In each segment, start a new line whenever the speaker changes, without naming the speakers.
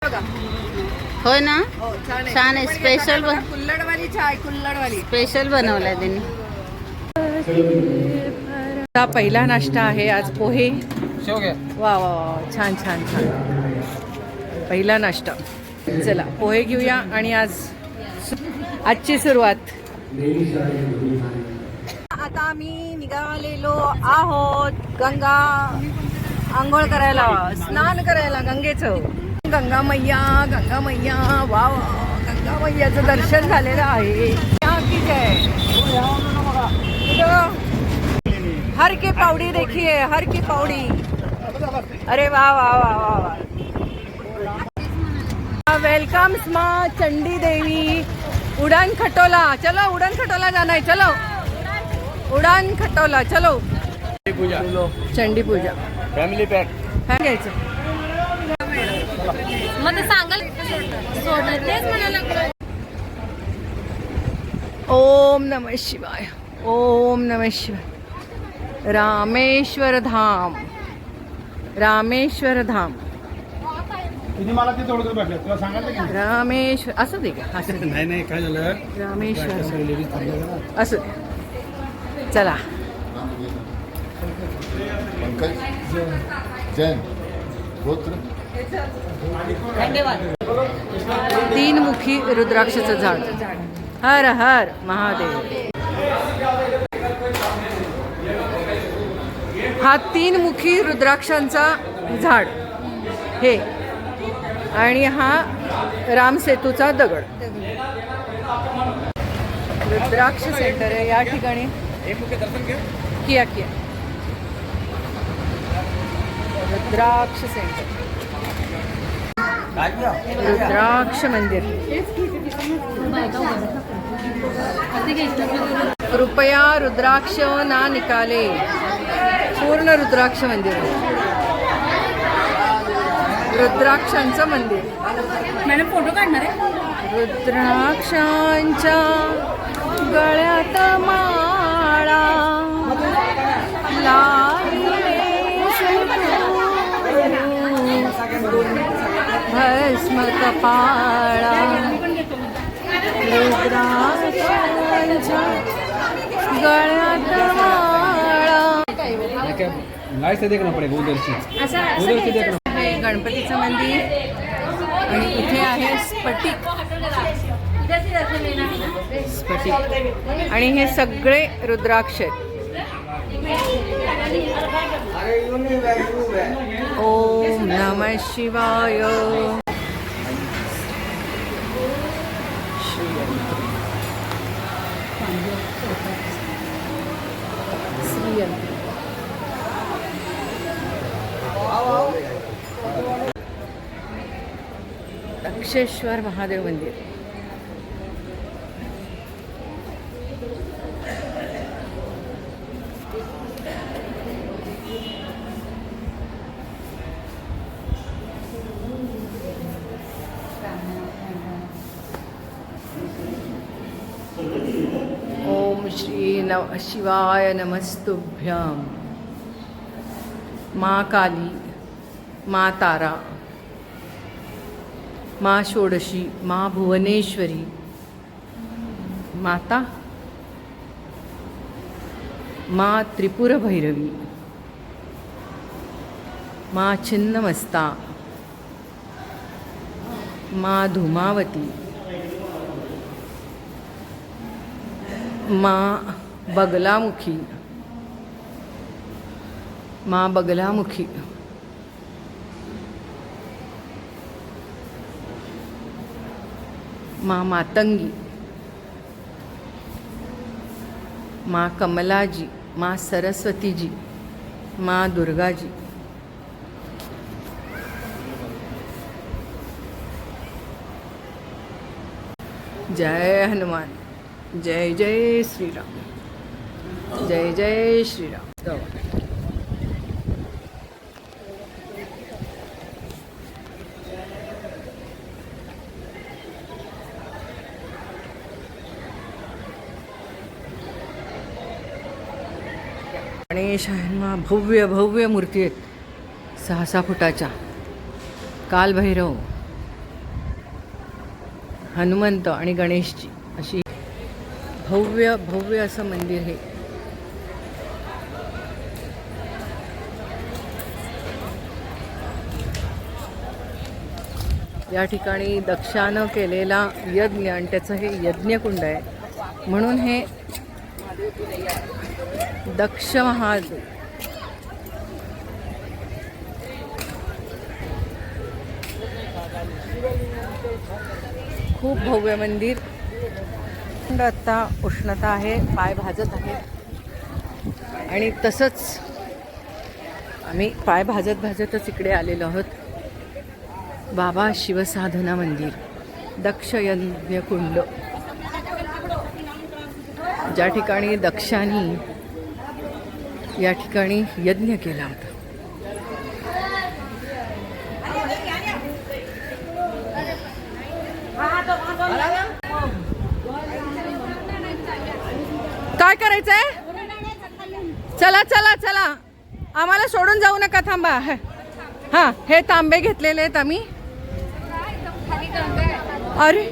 होय ना, छान आहे. स्पेशल
कुल्लडवाली चाय, कुल्लडवाली
स्पेशल बनवलाय त्यांनी.
पहिला नाश्ता आहे आज पोहे. वा वा वा, छान छान छान. पहिला नाश्ता. चला पोहे घेऊया आणि आजची सुरुवात. आता आम्ही निघालेलो आहोत गंगा आंघोळ करायला, स्नान करायला गंगेचं. गंगा मैया वा वा, गंगा मैयाचं दर्शन झालेलं आहे. हर की पौड़ी देखिए, हर की पौड़ी. अरे वाह वाह वाह वाह वाह. वेलकम माँ चंडी देवी. उड़ान खटोला, चलो उड़ान खटोला जाना है. चलो उड़ान खटोला, चलो. चंडी पूजा
फॅमिली पॅक
घ्यायचं. ओम नमः शिवाय, ओम नमः शिवाय. रामेश्वर धाम, रामेश्वर धाम.
मला ते थोडं भेटलं तुला सांगायचं की
रामेश्वर असं दे का? असं
नाही नाही काय झालं
रामेश्वर असं चला.
जैन गोत्र
3 मुखी रुद्राक्षाचं झाड. हर हर महादेव. हा 3 मुखी रुद्राक्षांचा झाड हे, आणि हा रामसेतूचा दगड. रुद्राक्ष सेंटर आहे या ठिकाणी. किया रुद्राक्ष सेंटर, रुद्राक्ष मंदिर. कृपया रुद्राक्ष ना निकाले. पूर्ण रुद्राक्ष मंदिर, रुद्राक्षांचं मंदिर.
मॅडम फोटो काढणार आहे.
रुद्राक्षांच्या गळ्यात माळा भस्म कपाळा. रुद्राक्षांच्या गळ्यात माळा.
लाइट से देखना पड़ेगा उधर से देखना.
हे गणपतीचं मंदिर आणि इथे आहे स्फटिक. आणि हे सगळे रुद्राक्ष आहेत. ओम नमः शिवाय. दक्षेश्वर महादेव मंदिर. ओम श्री नमः शिवाय नमस्तुभ्यं. माँ काली, माँ तारा, माँ षोडशी, माँ भुवनेश्वरी, माता, माँ त्रिपुर भैरवी, माँ छिन्नमस्ता, माँ धूमावती, माँ बगलामुखी, माँ बगलामुखी, माँ मातंगी, माँ कमला जी, माँ सरस्वती जी, माँ दुर्गा जी. जय हनुमान, जय जय श्रीराम, जय जय श्रीराम. गणेश भव्य भव्य मूर्ती आहेत. 6-6 फुटाच्या. कालभैरव, हनुमंत आणि गणेशजी अशी भव्य भव्य असं मंदिर हे. या ठिकाणी दक्षानं केलेला यज्ञ आणि त्याचं हे यज्ञकुंड आहे, म्हणून हे दक्ष महादेव. खूप भव्य मंदिर. आता उष्णता आहे, पाय भाजत आहे आणि तसंच आम्ही पाय भाजतच इकडे आलेलो आहोत. बाबा शिवसाधना मंदिर, दक्ष यज्ञकुंड, ज्या ठिकाणी दक्षानी या ठिकाणी यज्ञ केला होता. काय करायचंय? चला चला चला, आम्हाला सोडून जाऊ नका, थांबा. हा, हे तांबे घेतलेले आहेत आम्ही. अरे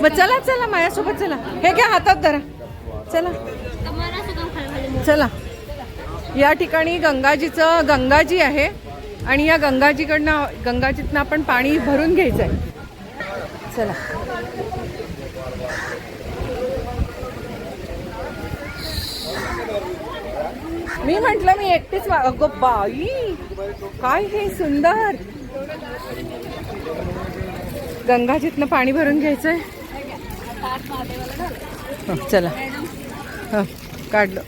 मग चला चला, माझ्यासोबत चला. हे घ्या हातात धरा, चला चला. या ठिकाणी गंगाजी आहे आणि या गंगाजीतनं आपण पाणी भरून घ्यायचं आहे. चला. मी म्हंटल मी एकटीच. अगं बाई, काय हे सुंदर. गंगाजीतनं पाणी भरून घ्यायचंय. चला. काढलं.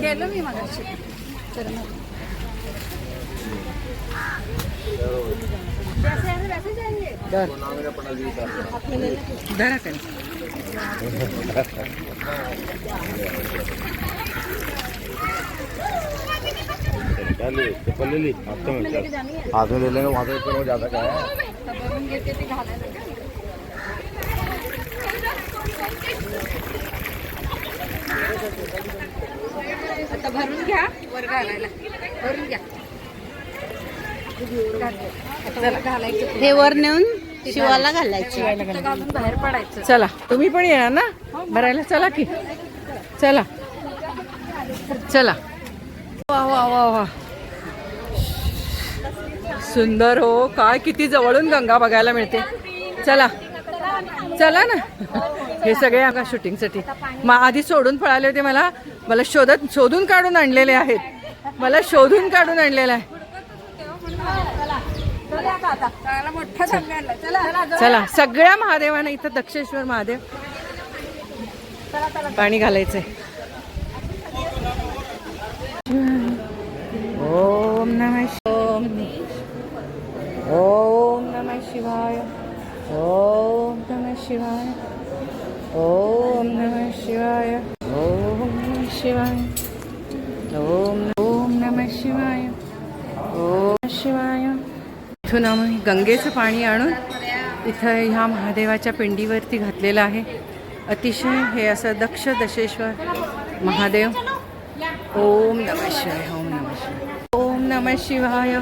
गेलो मी मगाशी. धरा काय.
हाथ में ले लेंगे, वहाँ से ज्यादा क्या है.
आता भरून घ्या, वर घालायला भरून घ्या.
हे वर नेऊन शिवाला घालायचे.
घालून बाहेर पडायचं. चला, तुम्ही पण येणार ना भरायला? चला की, चला चला. वा वा वा वा, सुंदर हो. काय किती जवळून गंगा बघायला मिळते. चला चला ना. हे सगळे आका शूटिंगसाठी आधी सोडून पळाले होते. मला शोधून काढून आणलेले आहेत. मला शोधून काढून आणलेलं आहे. चला, सगळ्या महादेवांना इथं दक्षेश्वर महादेव पाणी घालायचंय. ओम नमः शिवाय. ओम नमः शिवाय. ओम नमः शिवाय. ओम नमः शिवाय. ओम नमः शिवाय. ओम शिवाय. इथून आम्ही गंगेचं पाणी आणून इथं ह्या महादेवाच्या पिंडीवरती घातलेलं आहे. अतिशय हे असं दक्षेश्वर महादेव. ओम नमः शिवाय. ओम नमः शिवाय.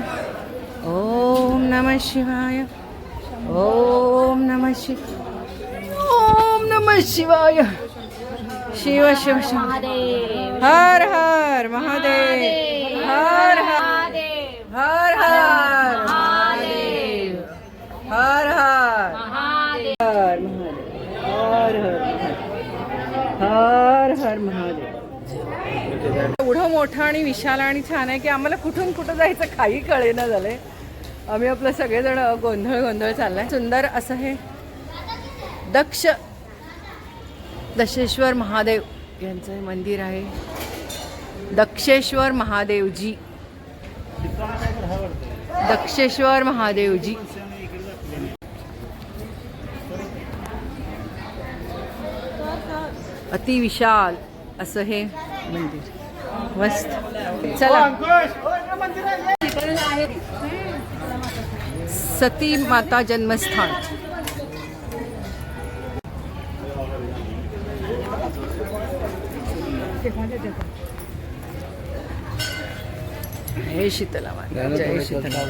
ओम नमः शिवाय. ओम नमः शिवाय. ओम नमः शिवाय. शिव शिव शिव. हर हर महादेव. हर हर हर हर महादेव. हर हर हर महादेव. हर हर महादेव. एवढं मोठं आणि विशाल आणि छान आहे की आम्हाला कुठून कुठं जायचं काही कळेना झालंय. आम्ही आपलं सगळेजण गोंधळ चाललाय. सुंदर असं हे दक्षेश्वर महादेव यांचं मंदिर आहे. दक्षेश्वर महादेवजी. दक्षेश्वर महादेवजी. अतिविशाल असं हे मंदिर. मस्त. चला. सती माता जन्मस्थान. हे शीतला माता. जय शीतला.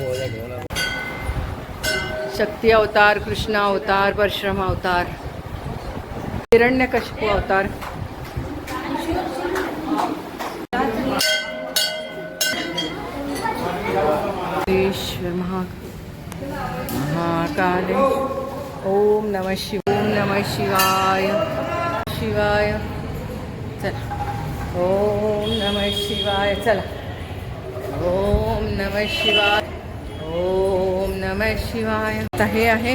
शक्ती अवतार, कृष्ण अवतार, परशुराम अवतार, हिरण्यकशिपू अवतार. ईश्वर महाकाल. ओम नमः शिवाय. शिवाय. चला. ओम नमः शिवाय. चला. ओम नमः शिवाय. ओम नमः शिवाय. आता हे आहे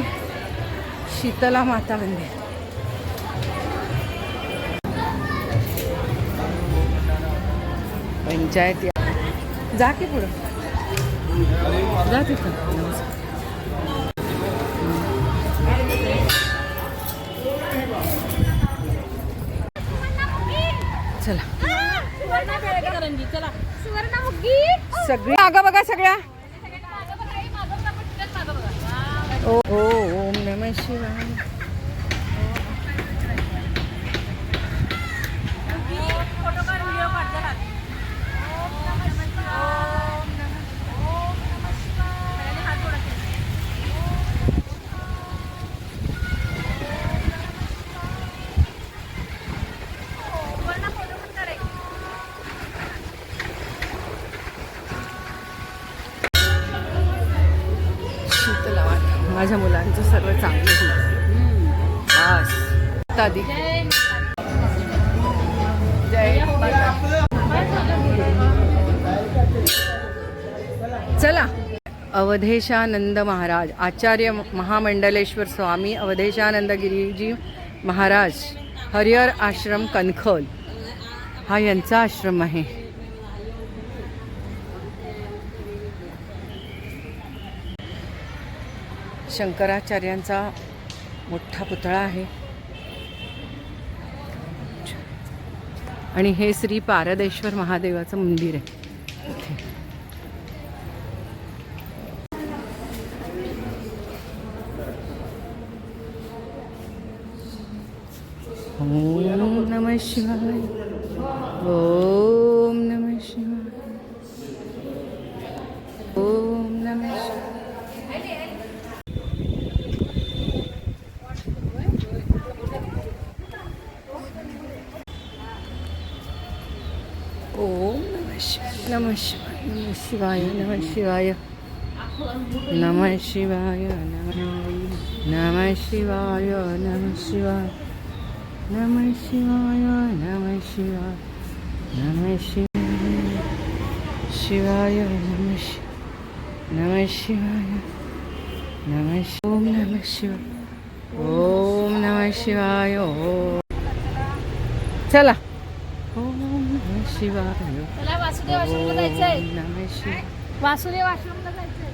शीतला माता मंदिर. पंचायत जा की पुढं जा तिथं. चला सगळी मागं बघा सगळ्या. ओम नमः शिवाय. माझ्या मुलांचं सर्व चांगलं होईल. बस दादी. जय चला. अवधेशानंद महाराज, आचार्य महामंडलेश्वर स्वामी अवधेशानंद गिरीजी महाराज, हरिहर आश्रम कणखोल हा यांचा आश्रम आहे. शंकराचार्यांचा मोठा पुतळा आहे. आणि हे श्री पारदेश्वर महादेवाचं मंदिर आहे. ओम नमः शिवाय. ओम नमः शिवाय. ओम नमः शिवाय. ओम नमः शिवाय. नमः शिवाय. नमः शिवाय. नमः शिवाय. नमः शिवाय. नमः शिवाय. नमः शिवाय. नमः शिवाय. नमः शिवाय. नमः शिवाय. नमः ओम नमः शिवाय. ओम नमः शिवाय. ओम चला. ओम नमः शिवाय.
वासुदेव आश्रमला जायचंय.
नमः शिवाय.
वासुदेव आश्रमला जायचंय.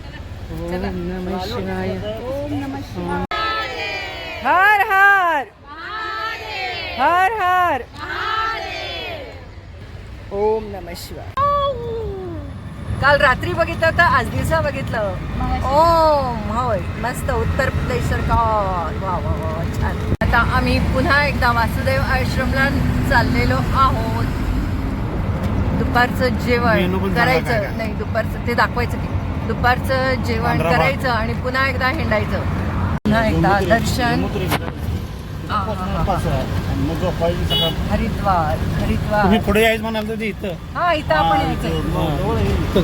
ओम नमः शिवाय.
ओम नमः शिवाय.
हर हर हर हर. ओम नमः शिवाय. काल रात्री बघितलं होतं, आज दिवसा बघितलं. ओम होय मस्त. उत्तर प्रदेश सरकार. वा वा वा छान. आता आम्ही पुन्हा एकदा वासुदेव आश्रमला चाललेलो आहोत. दुपारचं जेवण करायचं नाही, दुपारचं ते दाखवायचं की दुपारचं जेवण करायचं आणि पुन्हा एकदा हिंडायचं. पुन्हा एकदा दर्शन. हरिद्वार. हरिद्वार
पुढे यायचं म्हणाल तर इथं.
हा इथं आपण यायचं.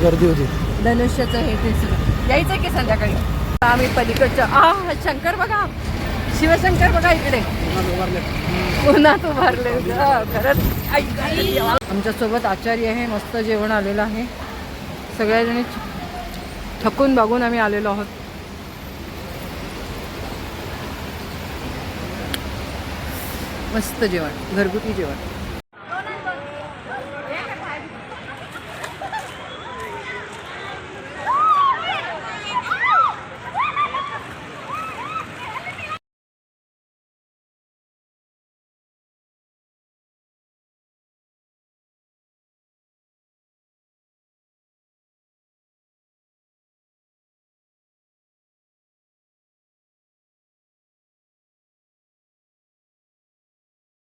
गर्दी होती.
धनुष्याचं हे ते सगळं यायचं की संध्याकाळी. आम्ही पलीकडच्या शंकर बघा, शिवशंकर बघा इकडे पुन्हा उभारले. खरंच आमच्यासोबत आचार्य आहे. मस्त जेवण आलेलं आहे. सगळ्याजणी थकून बघून आम्ही आलेलो आहोत. मस्त जेवण, घरगुती जेवण.